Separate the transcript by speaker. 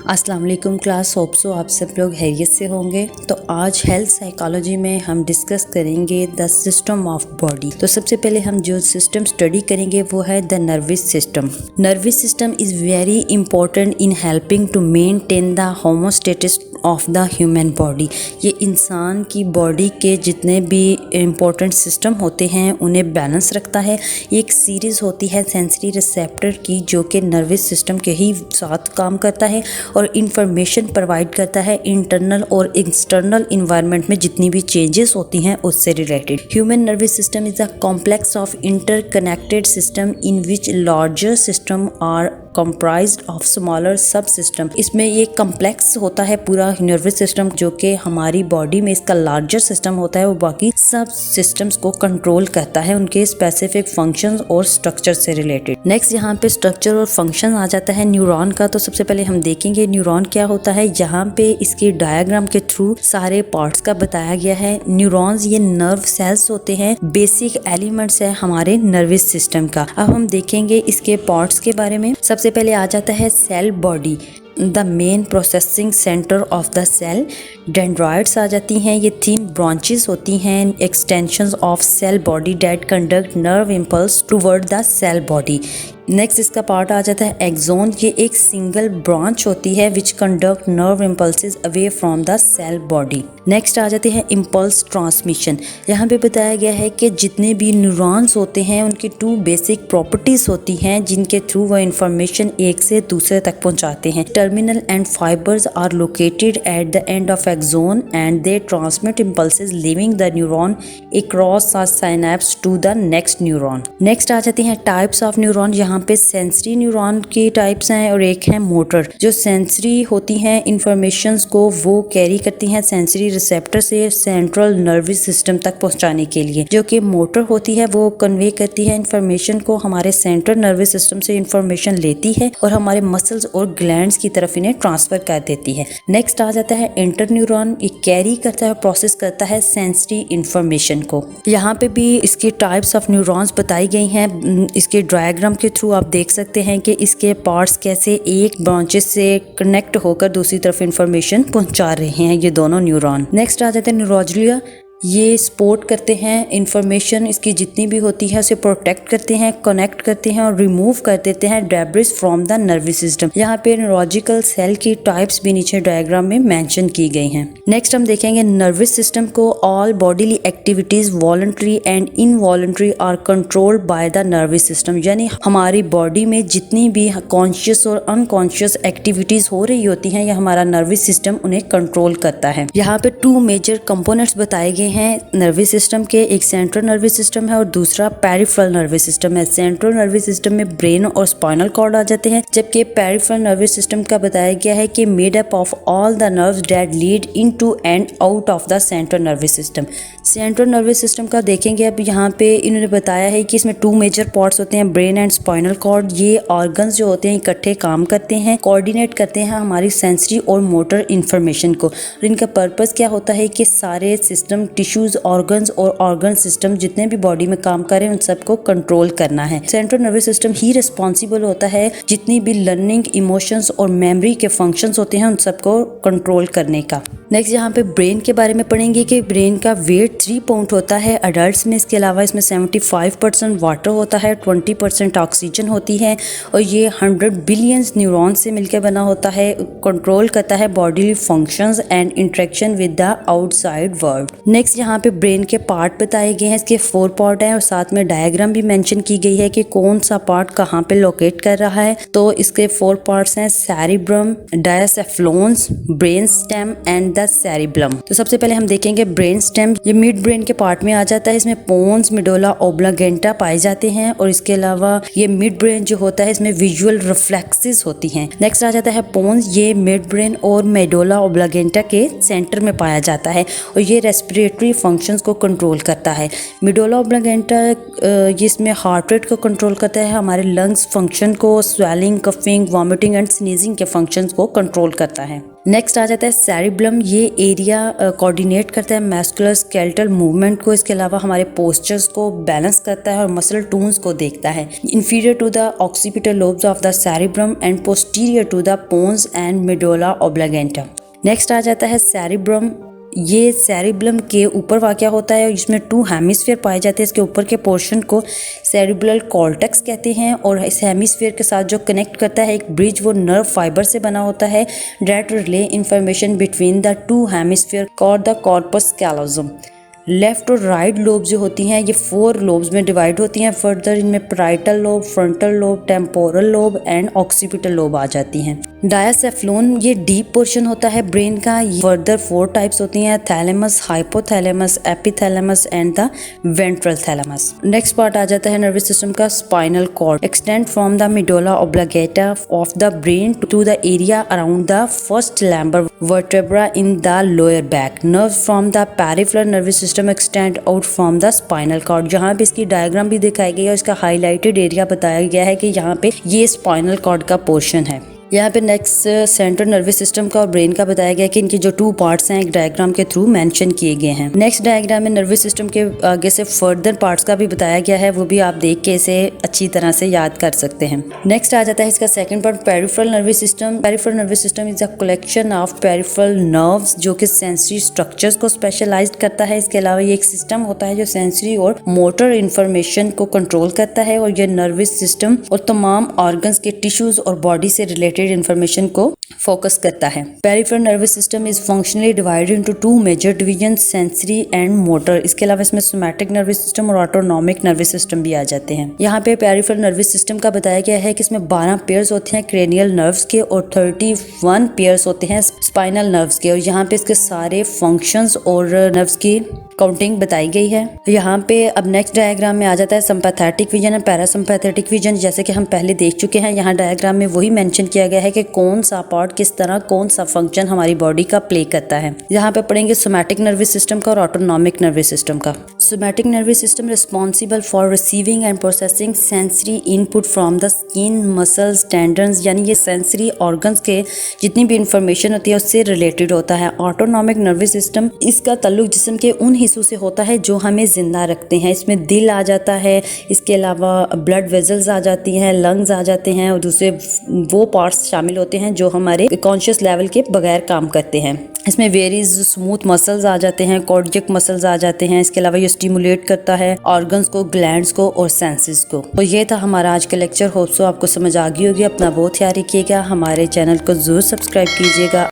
Speaker 1: अस्सलाम वालेकुम class, hope so आप सब लोग हैरियत से होंगे। तो आज हेल्थ साइकोलॉजी में हम डिस्कस करेंगे द सिस्टम ऑफ बॉडी। तो सबसे पहले हम जो सिस्टम स्टडी करेंगे वो है the nervous system. Nervous system is very important in helping to maintain the homeostasis of the human body. ये इंसान की बॉडी के जितने भी इम्पोर्टेंट सिस्टम होते हैं उन्हें बैलेंस रखता है। ये एक सीरीज़ होती है सेंसरी रिसेप्टर की जो कि नर्वस सिस्टम के ही साथ काम करता है और इंफॉर्मेशन प्रोवाइड करता है इंटरनल और एक्सटर्नल इन्वायरमेंट में जितनी भी चेंजेस होती हैं उससे related. Human nervous system is a complex of interconnected system in which larger system are comprised of smaller subsystem. इसमें ये कम्प्लेक्स होता है पूरा नर्वस सिस्टम जो कि हमारी बॉडी में इसका लार्जर सिस्टम होता है, वो बाकी सब सिस्टम्स को कंट्रोल करता है उनके स्पेसिफिक फंक्शंस और स्ट्रक्चर से रिलेटेड। नेक्स्ट यहाँ पे स्ट्रक्चर और फंक्शन आ जाता है न्यूरॉन का। तो सबसे पहले हम देखेंगे न्यूरॉन क्या होता है। यहाँ पे इसके डायग्राम के थ्रू सारे पार्ट्स का बताया गया है। न्यूरॉन्स ये नर्व सेल्स होते हैं, बेसिक एलिमेंट्स है हमारे नर्वस सिस्टम का। अब हम देखेंगे इसके पार्ट्स के बारे में। सबसे पहले आ जाता है cell body, the main processing centre of the cell. Dendrites आ जाती हैं, ये 3 ब्रांचेस होती हैं, extensions of cell body that conduct nerve impulse toward the cell body. Next इसका पार्ट आ जाता है एक्सोन, ये एक सिंगल ब्रांच होती है which conduct nerve impulses away from the cell body. Next आ जाते हैं इम्पल्स ट्रांसमिशन। यहाँ पे बताया गया है कि जितने भी न्यूरॉन्स होते हैं उनकी 2 बेसिक प्रॉपर्टीज होती हैं जिनके थ्रू वह इंफॉर्मेशन एक से दूसरे तक पहुँचाते हैं। Terminal end fibres are located at the end of axon and they transmit impulses leaving the neuron across the synapse to the next neuron. Next आ जाती हैं टाइप्स ऑफ न्यूरॉन। यहाँ पे सेंसरी न्यूरॉन की टाइप्स हैं और एक है मोटर। जो सेंसरी होती हैं इंफॉर्मेशंस को वो कैरी करती हैं सेंसरी रिसेप्टर से सेंट्रल नर्वस सिस्टम तक पहुंचाने के लिए। जो कि मोटर होती है वो कन्वे करती है इंफॉर्मेशन को हमारे सेंट्रल नर्वस सिस्टम से इंफॉर्मेशन लेती है और हमारे मसल्स और ग्लैंड्स की तरफ इन्हें ट्रांसफर कर देती है। नेक्स्ट आ जाता है इंटरन्यूरॉन, ये कैरी करता है, प्रोसेस करता है सेंसरी इंफॉर्मेशन को। यहाँ पे भी इसकी टाइप्स ऑफ न्यूरॉन्स बताई गई हैं। इसके डायग्राम के थ्रू आप देख सकते हैं कि इसके पार्ट्स कैसे एक ब्रांचेस से कनेक्ट होकर दूसरी तरफ इंफॉर्मेशन पहुंचा रहे हैं ये दोनों न्यूरॉन। नेक्स्ट आ जाते हैं न्यूरोजलिया, ये सपोर्ट करते हैं इंफॉर्मेशन इसकी जितनी भी होती है उसे प्रोटेक्ट करते हैं, कनेक्ट करते हैं और रिमूव कर देते हैं debris from the nervous system. यहाँ पे न्यूरोलॉजिकल सेल की टाइप्स भी नीचे डायग्राम में मेंशन की गई हैं। नेक्स्ट हम देखेंगे नर्वस सिस्टम को all bodily activities voluntary and involuntary are controlled by the nervous system. यानी हमारी बॉडी में जितनी भी कॉन्शियस और अनकॉन्शियस एक्टिविटीज हो रही होती हैं या हमारा नर्वस सिस्टम उन्हें कंट्रोल करता है। यहाँ पे 2 मेजर कंपोनेंट्स बताए गए हैं नर्वस सिस्टम के, एक सेंट्रल नर्वस सिस्टम है और दूसरा पेरिफेरल नर्वस सिस्टम है। सेंट्रल नर्वस सिस्टम में ब्रेन और स्पाइनल कॉर्ड आ जाते हैं, जबकि पेरिफेरल नर्वस सिस्टम का बताया गया है कि made up of all the nerves that lead into and out of the central nervous system. Central nervous system का देखेंगे अब यहाँ पे इन्होंने बताया है कि इसमें 2 मेजर पार्ट्स होते हैं, ब्रेन एंड स्पाइनल कॉर्ड। ये ऑर्गन्स जो होते हैं इकट्ठे काम करते हैं, कोऑर्डिनेट करते हैं हमारी सेंसरी और मोटर इंफॉर्मेशन को। और इनका पर्पस क्या होता है कि सारे सिस्टम, टिश्यूज, ऑर्गन्स और ऑर्गन सिस्टम जितने भी बॉडी में काम कर रहे हैं उन सबको कंट्रोल करना है। सेंट्रल नर्वस सिस्टम ही रिस्पॉन्सिबल होता है जितनी भी लर्निंग, इमोशंस और मेमोरी के फंक्शंस होते हैं उन सबको कंट्रोल करने का। नेक्स्ट यहाँ पे ब्रेन के बारे में पढ़ेंगे कि ब्रेन का वेट 3 पाउंड होता है अडल्ट में। इसके अलावा इसमें 75% वाटर होता है, 20% ऑक्सीजन होती है और ये 100 बिलियन न्यूरॉन से मिलकर बना होता है। कंट्रोल करता है bodily functions and interaction with the outside world. Next यहाँ पे ब्रेन के पार्ट बताए गए हैं, इसके 4 पार्ट हैं और साथ में डायग्राम भी मेंशन की गई है कि कौन सा पार्ट कहाँ पे लोकेट कर रहा है। तो इसके 4 पार्ट्स हैं cerebrum, diencephalons, brain stem and the cerebellum. तो सबसे पहले हम देखेंगे ब्रेन स्टेम, ये मिड ब्रेन के पार्ट में आ जाता है। इसमें पोन्स, मेडुला ओब्लांगेटा पाए जाते हैं और इसके अलावा ये मिड ब्रेन जो होता है इसमें विजुअल रिफ्लेक्सेस होती हैं। नेक्स्ट आ जाता है पोन्स, ये मिड ब्रेन और मेडुला ओब्लांगेटा के सेंटर में पाया जाता है और ये रेस्पिरेटरी रेस्पिरेटरी फंक्शंस को कंट्रोल करता है। मेडुला ऑब्लांगेटा ये इसमें हार्ट रेट को कंट्रोल करता है, हमारे लंग्स फंक्शन को, swelling, coughing, vomiting and sneezing के फंक्शंस को कंट्रोल करता है। नेक्स्ट आ जाता है सेरिब्लम। ये एरिया कोऑर्डिनेट करता है मैस्कुलर स्केलेटल मूवमेंट को, इसके अलावा हमारे पोस्चर्स को बैलेंस करता है और मसल टून्स को देखता है। Inferior to the occipital lobes of the cerebrum and posterior to the pons and medulla oblongata. Next आ जाता है सेरिब्रम। ये सेरिब्लम के ऊपर वाक़या होता है और इसमें 2 हेमिस्फीयर पाए जाते हैं। इसके ऊपर के पोर्शन को सेरिब्रल कॉर्टेक्स कहते हैं और इस हेमिस्फीयर के साथ जो कनेक्ट करता है एक ब्रिज, वो नर्व फाइबर से बना होता है that relay information between the 2 hemisphere called the corpus callosum. Left और राइट लोब जो होती हैं ये 4 लोब्स में डिवाइड होती हैं। फर्दर इनमें parietal lobe, frontal lobe, temporal lobe and occipital lobe आ जाती हैं। डायासेफ्लोन ये डीप पोर्शन होता है ब्रेन का। फर्दर 4 टाइप्स होती हैं, thalamus, hypothalamus, epithalamus and the ventral thalamus. Next part आ जाता है नर्वस सिस्टम का spinal cord. Extend from the medulla oblongata of the brain to the area around the first lumbar vertebra in the lower back. Nerves from the peripheral nervous system extend out from the spinal cord. जहाँ पे इसकी diagram भी दिखाई गई है और इसका highlighted area बताया गया है कि यहाँ पे ये स्पाइनल कॉर्ड का पोर्शन है। यहाँ पे नेक्स्ट सेंट्रल नर्वस सिस्टम का और ब्रेन का बताया गया कि इनके जो 2 पार्ट्स हैं एक डायग्राम के थ्रू मेंशन किए गए हैं। नेक्स्ट डायग्राम में नर्वस सिस्टम के आगे से फर्दर पार्ट्स का भी बताया गया है, वो भी आप देख के इसे अच्छी तरह से याद कर सकते हैं। नेक्स्ट आ जाता है इसका second part, peripheral nervous system. Peripheral nervous system is a collection of peripheral nerves जो कि सेंसरी स्ट्रक्चर्स को स्पेशलाइज्ड करता है। इसके अलावा ये एक सिस्टम होता है जो सेंसरी और मोटर इंफॉर्मेशन को कंट्रोल करता है और ये नर्वस सिस्टम और तमाम ऑर्गन्स के टिश्यूज और बॉडी से रिलेटेड इंफॉर्मेशन को फोकस करता है। Peripheral nervous system is functionally divided into 2 major division, sensory and motor. इसके अलावा इसमें सोमैटिक नर्वस सिस्टम और ऑटोनॉमिक नर्वस सिस्टम भी आ जाते हैं। यहाँ पे पेरिफेरल नर्वस सिस्टम का बताया गया है कि इसमें 12 पेयर्स होते हैं क्रेनियल नर्व्स के और 31 पेयर्स होते हैं स्पाइनल नर्व्स के, और यहाँ पे इसके सारे फंक्शंस और नर्व्स की काउंटिंग बताई गई है। यहाँ पे अब नेक्स्ट डायग्राम में आ जाता है सिंपैथेटिक विजन और पैरासिम्पैथेटिक विजन। जैसे कि हम पहले देख चुके हैं, यहाँ डायग्राम में वही मेंशन किया गया है कि कौन सा पार्ट किस तरह कौन सा फंक्शन हमारी बॉडी का प्ले करता है। यहाँ पे पढ़ेंगे सोमैटिक नर्वस सिस्टम का और ऑटोनॉमिक नर्वस सिस्टम का। Somatic nervous system responsible for receiving end processing sensory input from the skin, muscles, tendons, यानी ये सेंसरी ऑर्गन्स के जितनी भी इंफॉर्मेशन होती है उससे रिलेटेड होता है। ऑटोनॉमिक नर्वस सिस्टम इसका ताल्लुक जिस्म के उन हिस्सों से होता है जो हमें जिंदा रखते हैं। इसमें दिल आ जाता है, इसके अलावा ब्लड वेजल्स आ जाती हैं, लंग्स आ जाते हैं और दूसरे वो पार्ट्स शामिल होते हैं जो हमारे कॉन्शियस लेवल के बगैर काम करते हैं। इसमें वेरीज स्मूथ मसल्स आ जाते हैं, कार्डियक मसल्स आ जाते हैं। इसके अलावा ये स्टिमुलेट करता है ऑर्गन्स को, ग्लैंड्स को और सेंसेस को। तो ये था हमारा आज का लेक्चर। होप सो आपको समझ आ गई होगी। अपना बहुत ख्याल रखिएगा, हमारे चैनल को जरूर सब्सक्राइब कीजिएगा।